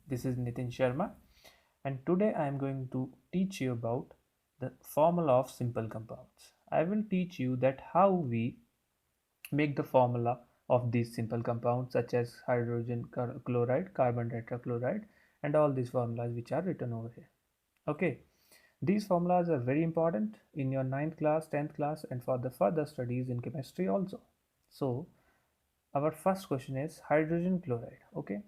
This is Nitin Sharma, and today I am going to teach you about the formula of simple compounds. I will teach you that how we make the formula of these simple compounds such as hydrogen chloride, carbon tetrachloride, and all these formulas which are written over here. Okay, these formulas are very important in your 9th class, 10th class, and for the further studies in chemistry also. So, our first question is hydrogen chloride. Okay,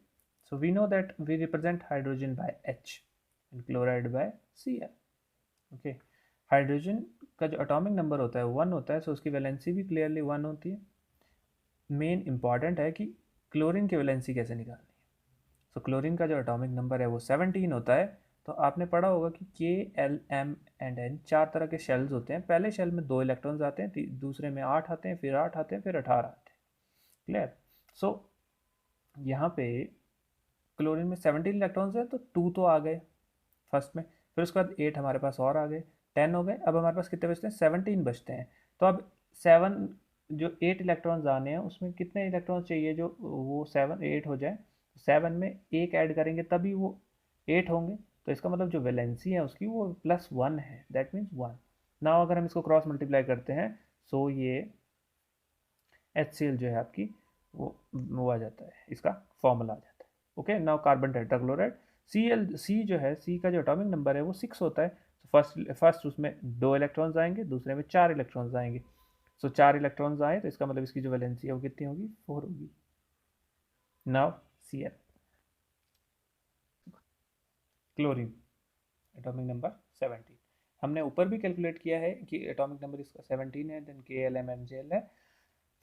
so we know that we represent hydrogen by H and chloride by Cl. Okay, hydrogen का जो atomic number होता है 1 होता है, सो उसकी valency भी clearly 1 होती है. मेन इंपॉर्टेंट है कि क्लोरीन की वैलेंसी कैसे निकालनी है. सो क्लोरीन का जो एटॉमिक नंबर है वो 17 होता है. तो आपने पढ़ा होगा कि के एल एम एंड एन 4 तरह के शेल्स होते हैं. पहले शेल में 2 इलेक्ट्रॉन्स आते हैं, दूसरे में 8 आते हैं, फिर 8 आते हैं, फिर 18 आते हैं. क्लियर. सो यहाँ पे क्लोरीन में 17 इलेक्ट्रॉन्स है, तो 2 तो आ गए फर्स्ट में, फिर उसके बाद 8 हमारे पास और आ गए, 10 हो गए. अब हमारे पास कितने बचते हैं? 17 बचते हैं. तो अब 7 जो 8 इलेक्ट्रॉन्स आने हैं उसमें कितने इलेक्ट्रॉन्स चाहिए जो वो 7 8 हो जाए. 7 में एक ऐड करेंगे तभी वो 8 होंगे. तो इसका मतलब जो वैलेंसी है उसकी वो +1 है, दैट मीन्स 1. नाउ अगर हम इसको क्रॉस मल्टीप्लाई करते हैं, सो ये HCl जो है आपकी वो आ जाता है, इसका फॉर्मूला आ जाता है. Okay, now carbon tetrachloride C जो है, सी का जो एटॉमिक नंबर है वो 6 होता है. फर्स्ट उसमें 2 इलेक्ट्रॉन्स आएंगे, दूसरे में 4 इलेक्ट्रॉन्स आएंगे. सो 4 इलेक्ट्रॉन्स आए तो इसका मतलब इसकी जो वैलेंसी है वो कितनी होगी? 4 होगी. Now Cl, chlorine, atomic number 17. हमने ऊपर भी कैलकुलेट किया है कि एटॉमिक नंबर इसका 17 है, देन KLMMJL है.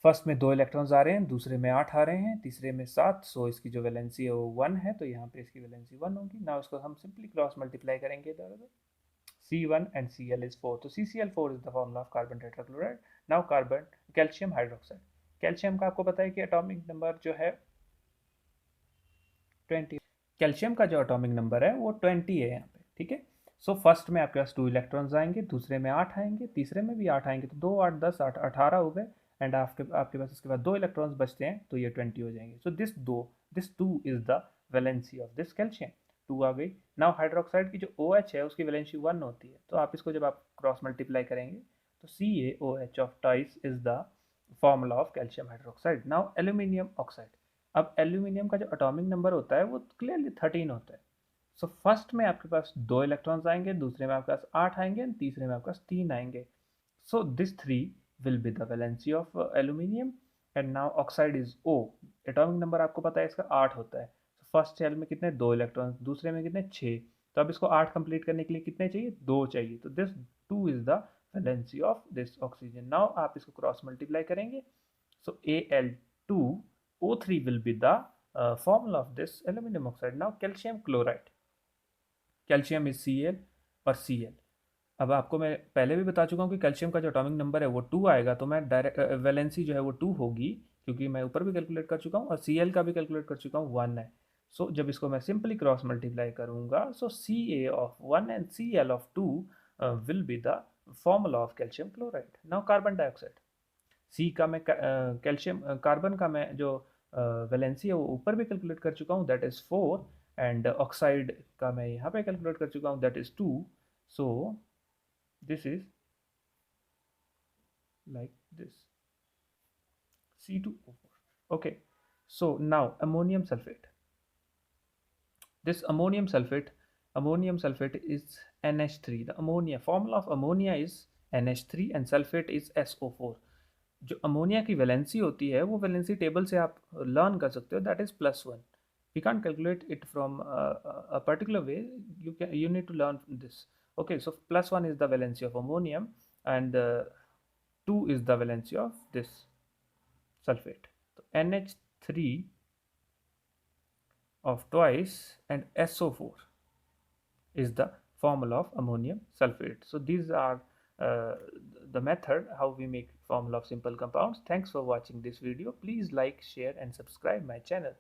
फर्स्ट में 2 इलेक्ट्रॉन्स आ रहे हैं, दूसरे में 8 आ रहे हैं, तीसरे में 7. सो इसकी जो वैलेंसी है वो 1 है, तो यहाँ पे इसकी वैलेंसी 1 होगी. नाउ इसको हम सिंपली क्रॉस मल्टीप्लाई करेंगे इधर उधर. C1 and Cl is 4, तो CCl4 is the formula of carbon tetrachloride. Now carbon calcium hydroxide. Calcium का आपको पता है कि एटॉमिक नंबर जो है 20. कैल्शियम का जो एटॉमिक नंबर है वो 20 है यहाँ पे. ठीक है. सो फर्स्ट में आपके पास 2 इलेक्ट्रॉन्स आएंगे, दूसरे में 8 आएंगे, तीसरे में भी 8 आएंगे, तो 2 8 10 8 18 हो गए. एंड आपके पास इसके बाद 2 इलेक्ट्रॉन्स बचते हैं, तो ये 20 हो जाएंगे. So this 2 is the valency of this calcium. 2 आ गई. नाउ हाइड्रोक्साइड की जो OH है उसकी वैलेंसी 1 होती है, तो आप इसको जब आप क्रॉस मल्टीप्लाई करेंगे तो CaOH of twice is the formula of calcium hydroxide. Now aluminium oxide. अब एल्यूमिनियम का जो एटॉमिक नंबर होता है वो क्लियरली 13 होता है. सो फर्स्ट में आपके पास 2 इलेक्ट्रॉन्स आएंगे, दूसरे में आपके पास 8 आएंगे, तीसरे में आपके पास 3 आएंगे. So this 3 will be the valency of aluminium. And now oxide is O. Atomic number आपको पता है इसका 8 होता है. फर्स्ट शेल में कितने? 2 इलेक्ट्रॉन्स, दूसरे में कितने? 6. तो अब इसको 8 कंप्लीट करने के लिए कितने चाहिए? 2 चाहिए. तो this 2 is the valency of this oxygen. Now आप इसको क्रॉस मल्टीप्लाई करेंगे, सो Al2O3 will be the formula of this aluminum oxide. Now calcium chloride. Calcium is Cl और Cl. अब आपको मैं पहले भी बता चुका हूँ कि कैल्शियम का जो एटॉमिक नंबर है वो 2 आएगा, तो मैं डायरेक्ट वैलेंसी जो है वो 2 होगी, क्योंकि मैं ऊपर भी कैलकुलेट कर चुका हूँ और Cl का भी कैलकुलेट कर चुका हूँ, 1 है. सो जब इसको मैं सिंपली क्रॉस मल्टीप्लाई करूँगा, so Ca of 1 and Cl of 2 will be the formula of calcium chloride. Now carbon dioxide. C का मैं कैल्शियम कार्बन का मैं जो वैलेंसी है वो ऊपर भी कैलकुलेट कर चुका हूँ, दैट इज़ 4. एंड ऑक्साइड का मैं यहाँ पे कैलकुलेट कर चुका हूँ, that is 2. So this is like this C2O4. Okay, so now ammonium sulfate. This ammonium sulfate is NH3. The ammonia formula of ammonia is NH3 and sulfate is SO4. जो ammonia की valency होती है वो valency table से आप learn कर सकते हो, that is +1. We can't calculate it from a particular way, you need to learn this. Okay, so +1 is the valency of ammonium and 2 is the valency of this sulfate. So NH3 of twice and SO4 is the formula of ammonium sulfate. So these are uh, the method how we make formula of simple compounds. Thanks for watching this video. Please like, share and subscribe my channel.